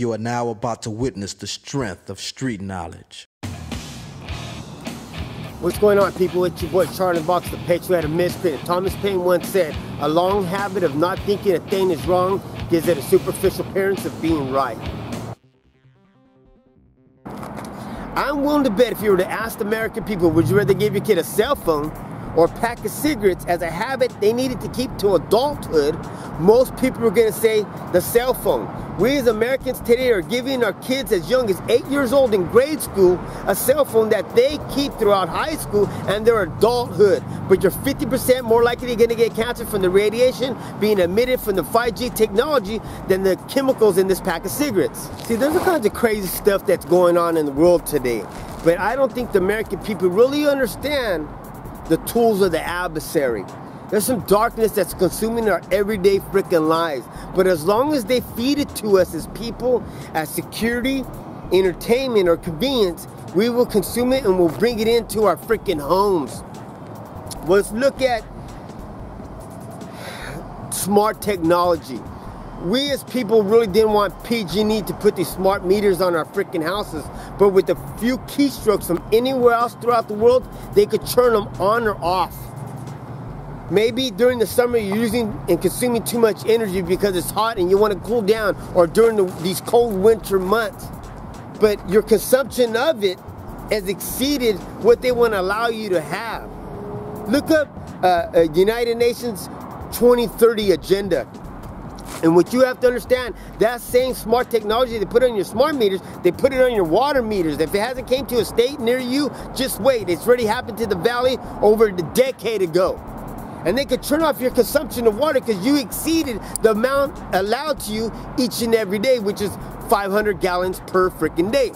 You are now about to witness the strength of street knowledge. What's going on, people? It's your boy charlieinthebox, the patriotic miscreant. Thomas Paine once said, a long habit of not thinking a thing is wrong gives it a superficial appearance of being right. I'm willing to bet if you were to ask the American people, would you rather give your kid a cell phone or a pack of cigarettes as a habit they needed to keep to adulthood, most people are going to say the cell phone. We as Americans today are giving our kids as young as 8 years old in grade school a cell phone that they keep throughout high school and their adulthood. But you're 50% more likely going to get cancer from the radiation being emitted from the 5G technology than the chemicals in this pack of cigarettes. See, there's all kinds of crazy stuff that's going on in the world today. But I don't think the American people really understand the tools of the adversary. There's some darkness that's consuming our everyday freaking lives. But as long as they feed it to us as people, as security, entertainment, or convenience, we will consume it and we'll bring it into our freaking homes. Let's look at smart technology. We as people really didn't want PG&E to put these smart meters on our freaking houses, but with a few keystrokes from anywhere else throughout the world, they could turn them on or off. Maybe during the summer you're using and consuming too much energy because it's hot and you want to cool down, or during these cold winter months. But your consumption of it has exceeded what they want to allow you to have. Look up United Nations 2030 agenda. And what you have to understand, that same smart technology they put on your smart meters, they put it on your water meters. If it hasn't came to a state near you, just wait. It's already happened to the valley over a decade ago. And they could turn off your consumption of water because you exceeded the amount allowed to you each and every day, which is 500 gallons per freaking day.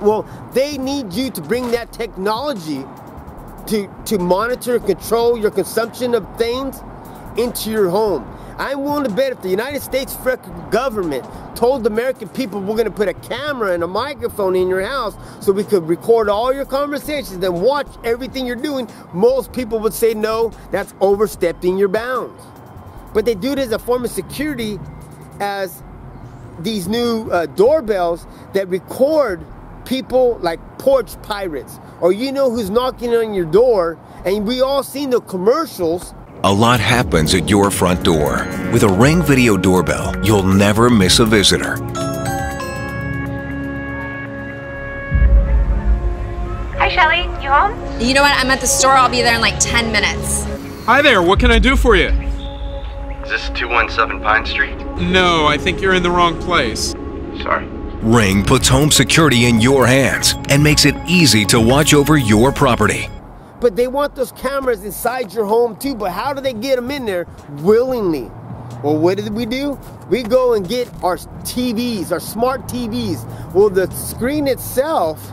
Well, they need you to bring that technology to monitor and control your consumption of things into your home. I'm willing to bet if the United States government told the American people we're going to put a camera and a microphone in your house so we could record all your conversations and watch everything you're doing, most people would say no, that's overstepping your bounds. But they do it as a form of security, as these new doorbells that record people like porch pirates, or you know who's knocking on your door, and we all seen the commercials. A lot happens at your front door. With a Ring Video Doorbell, you'll never miss a visitor. Hi, Shelly. You home? You know what? I'm at the store. I'll be there in like 10 minutes. Hi there. What can I do for you? Is this 217 Pine Street? No, I think you're in the wrong place. Sorry. Ring puts home security in your hands and makes it easy to watch over your property. But they want those cameras inside your home too. But how do they get them in there willingly? Well, what do? We go and get our TVs, our smart TVs. Well, the screen itself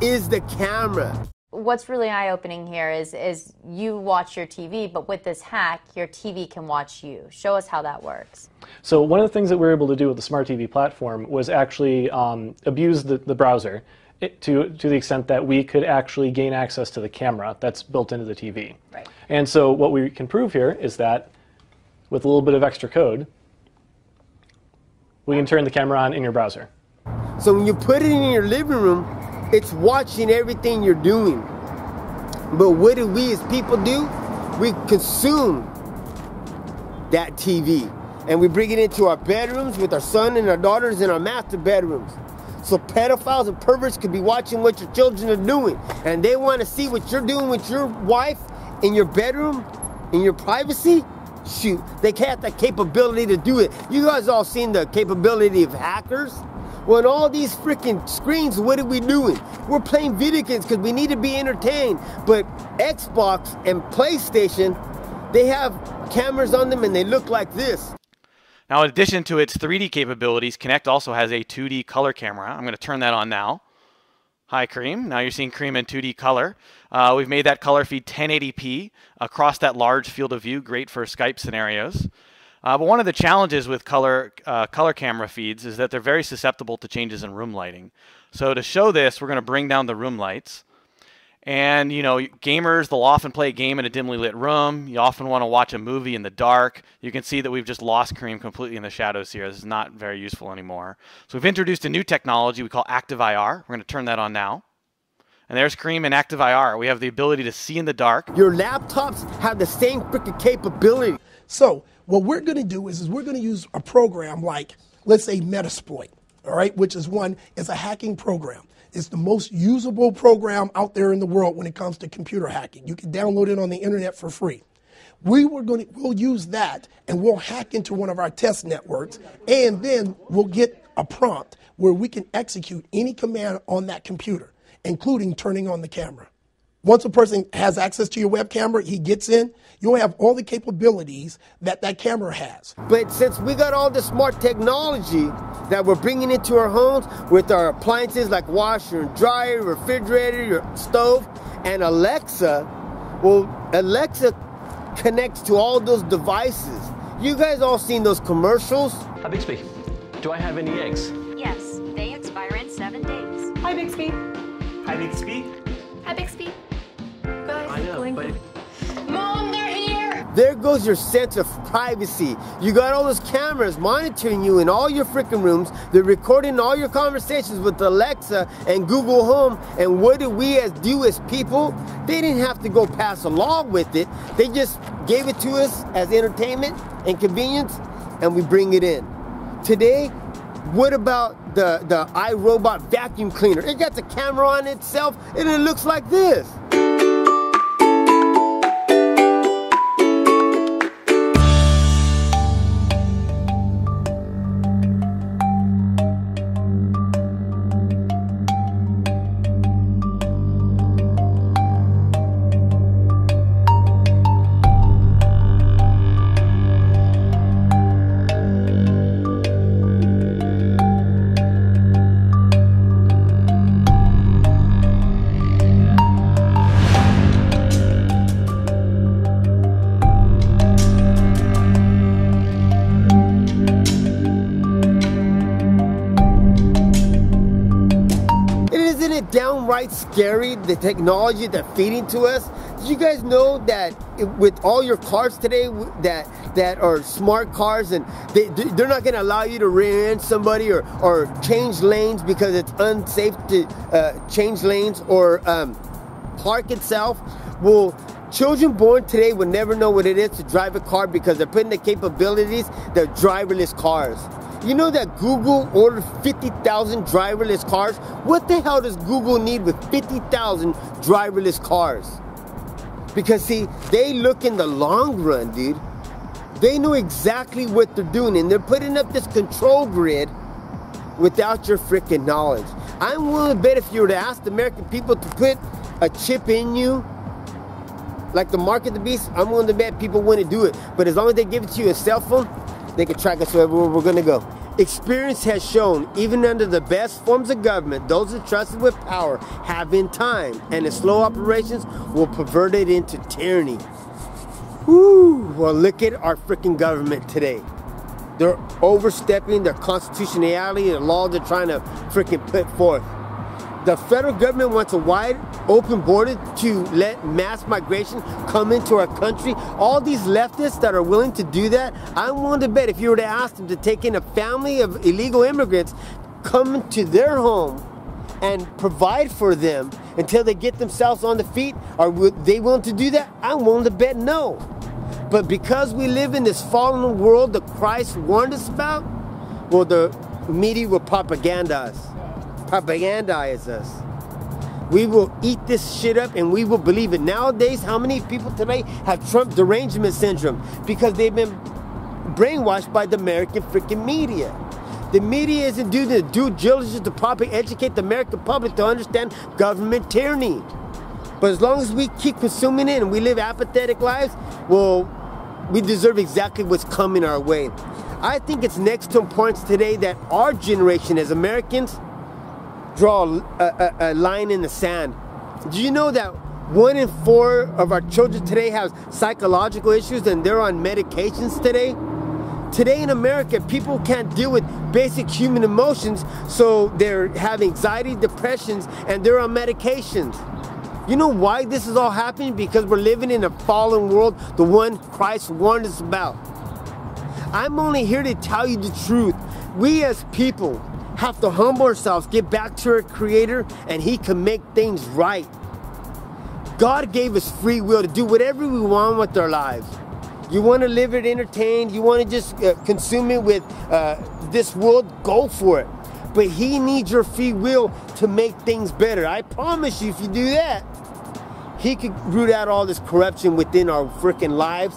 is the camera. What's really eye-opening here is you watch your TV, but with this hack, your TV can watch you. Show us how that works. So one of the things that we were able to do with the smart TV platform was actually abuse the browser. To the extent that we could actually gain access to the camera that's built into the TV. Right. And so what we can prove here is that with a little bit of extra code, we can turn the camera on in your browser. So when you put it in your living room, it's watching everything you're doing. But what do we as people do? We consume that TV and we bring it into our bedrooms with our son and our daughters in our master bedrooms. So pedophiles and perverts could be watching what your children are doing, and they want to see what you're doing with your wife in your bedroom, in your privacy. Shoot, they have the capability to do it. You guys all seen the capability of hackers? Well, in all these freaking screens, what are we doing? We're playing video games because we need to be entertained. But Xbox and PlayStation, they have cameras on them and they look like this. Now, in addition to its 3D capabilities, Kinect also has a 2D color camera. I'm going to turn that on now. Hi, Kareem. Now you're seeing Kareem in 2D color. We've made that color feed 1080p across that large field of view, great for Skype scenarios. But one of the challenges with color camera feeds is that they're very susceptible to changes in room lighting. So to show this, we're going to bring down the room lights. And, you know, gamers, they'll often play a game in a dimly lit room. You often want to watch a movie in the dark. You can see that we've just lost Kareem completely in the shadows here. This is not very useful anymore. So we've introduced a new technology we call Active IR. We're going to turn that on now. And there's Kareem in Active IR. We have the ability to see in the dark. Your laptops have the same freaking capability. So what we're going to do is we're going to use a program like, let's say, Metasploit, all right, which is a hacking program. It's the most usable program out there in the world when it comes to computer hacking. You can download it on the internet for free. We'll use that, and we'll hack into one of our test networks, and then we'll get a prompt where we can execute any command on that computer, including turning on the camera. Once a person has access to your web camera, he gets in, you'll have all the capabilities that that camera has. But since we got all the smart technology that we're bringing into our homes with our appliances like washer and dryer, refrigerator, your stove, and Alexa, well, Alexa connects to all those devices. You guys all seen those commercials? Hi, Bixby. Do I have any eggs? Yes, they expire in 7 days. Hi, Bixby. Hi, Bixby. Hi, Bixby. I know, but... Mom, they're here! There goes your sense of privacy. You got all those cameras monitoring you in all your freaking rooms. They're recording all your conversations with Alexa and Google Home. And what do we do as people? They didn't have to go pass a law with it. They just gave it to us as entertainment and convenience, and we bring it in. Today, what about the iRobot vacuum cleaner? It got the camera on itself, and it looks like this. Downright scary, the technology they're feeding to us. Did you guys know that with all your cars today that are smart cars, and they're not going to allow you to rear end somebody or change lanes because it's unsafe to change lanes or park itself? Well, children born today will never know what it is to drive a car because they're putting the capabilities, they're driverless cars. You know that Google ordered 50,000 driverless cars? What the hell does Google need with 50,000 driverless cars? Because see, they look in the long run, dude. They know exactly what they're doing, and they're putting up this control grid without your freaking knowledge. I'm willing to bet if you were to ask the American people to put a chip in you, like the mark of the beast, I'm willing to bet people wouldn't do it. But as long as they give it to you a cell phone, they can track us wherever we're going to go. Experience has shown, even under the best forms of government, those entrusted with power have in time, and in slow operations will pervert it into tyranny. Woo! Well, look at our freaking government today. They're overstepping their constitutionality and the law they're trying to freaking put forth. The federal government wants a wide open border to let mass migration come into our country. All these leftists that are willing to do that, I'm willing to bet if you were to ask them to take in a family of illegal immigrants, come to their home and provide for them until they get themselves on the feet, are they willing to do that? I'm willing to bet no. But because we live in this fallen world that Christ warned us about, well, the media will propagandize us. We will eat this shit up and we will believe it. Nowadays, how many people today have Trump derangement syndrome? Because they've been brainwashed by the American freaking media. The media isn't doing the due diligence to properly educate the American public to understand government tyranny. But as long as we keep consuming it and we live apathetic lives, well, we deserve exactly what's coming our way. I think it's next to importance today that our generation as Americans draw a line in the sand. Do you know that 1 in 4 of our children today have psychological issues and they're on medications today? Today in America, people can't deal with basic human emotions, so they have anxiety, depressions, and they're on medications. You know why this is all happening? Because we're living in a fallen world, the one Christ warned us about. I'm only here to tell you the truth. We as people have to humble ourselves, get back to our Creator, and He can make things right. God gave us free will to do whatever we want with our lives. You want to live it entertained, you want to just consume it with this world, go for it. But He needs your free will to make things better. I promise you, if you do that, He could root out all this corruption within our freaking lives,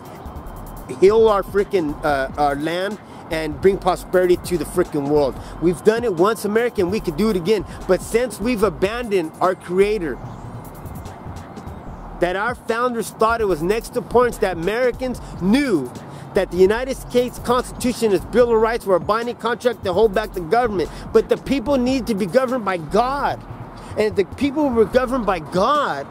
heal our freaking our land, and bring prosperity to the freaking world. We've done it once, America, and we could do it again. But since we've abandoned our Creator, that our founders thought it was next to importance that Americans knew that the United States Constitution is Bill of Rights were a binding contract to hold back the government. But the people need to be governed by God. And if the people were governed by God,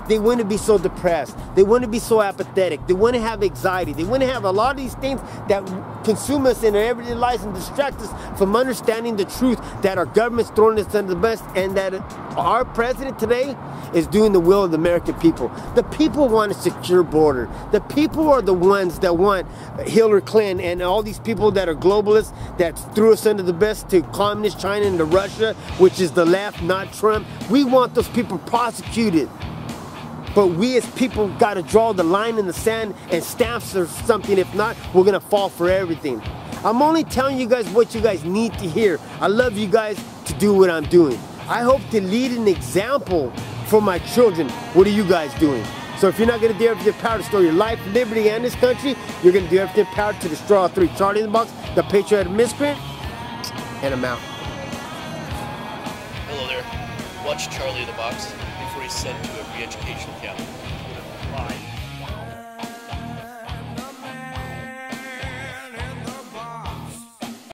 they wouldn't be so depressed. They wouldn't be so apathetic. They wouldn't have anxiety. They wouldn't have a lot of these things that consume us in our everyday lives and distract us from understanding the truth that our government's throwing us under the bus, and that our president today is doing the will of the American people. The people want a secure border. The people are the ones that want Hillary Clinton and all these people that are globalists that threw us under the bus to communist China and to Russia, which is the left, not Trump. We want those people prosecuted. But we as people got to draw the line in the sand and stamp or something. If not, we're going to fall for everything. I'm only telling you guys what you guys need to hear. I love you guys to do what I'm doing. I hope to lead an example for my children. What are you guys doing? So if you're not going to do everything power to restore your life, liberty, and this country, you're going to do everything power to destroy all three. Charlie in the Box, the patriotic miscreant, and I'm out. Hello there. Watch Charlie in the Box before he's sent to a re-educational camp. Bye.